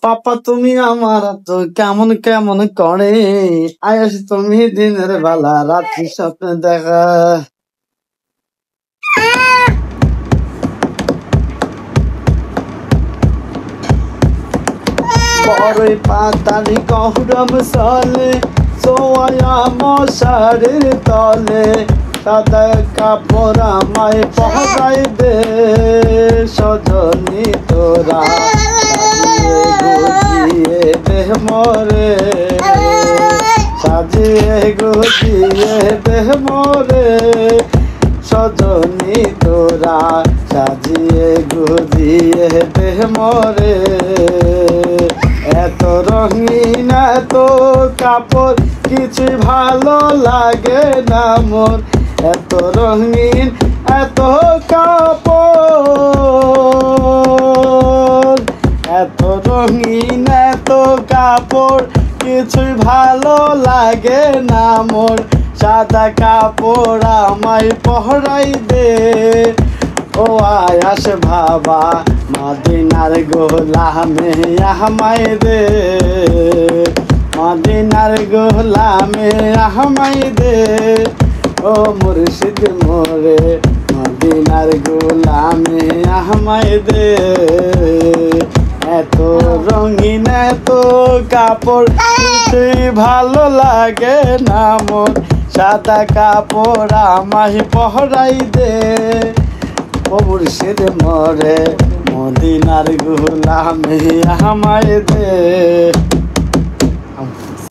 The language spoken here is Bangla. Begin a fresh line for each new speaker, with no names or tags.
পাপা তুমি আমার তো কেমন কেমন করে আয়াস তুমি দিনের বেলা রাত্রি স্বপ্নে দেখা বড়ই পাতারি গহরম চলে সোয়া মশারির তলে সাদা কাপড় আমায় পহরাই দে সজনী তোরা গুজিয়ে দেহ মরে সাজিয়ে গুজিয়ে দেহ মরে সজনী তোরা সাজিয়ে গুজিয়ে দেহ মরে এত রঙিন এত কাপড় কিছু ভালো লাগে না মোর এত রঙিন এত কাপড় এত রঙিন এত কাপড় কিছু ভালো লাগে না মোর সাদা কাপড় আমায় পহরাই দে ও আয়াস বাবা মদিনার গোলামে আমায় দে মদিনার গোলামে আমায় দে ও মুর্শিদ মোরে মদিনার গোলামে আমায় দে এত রঙিন এত কাপড় কিছুই ভালো লাগে না মোর সাদা কাপড় আমায় পহরাই দে ও মুর্শিদ মোরে মদিনার গোলামে আমায় দে।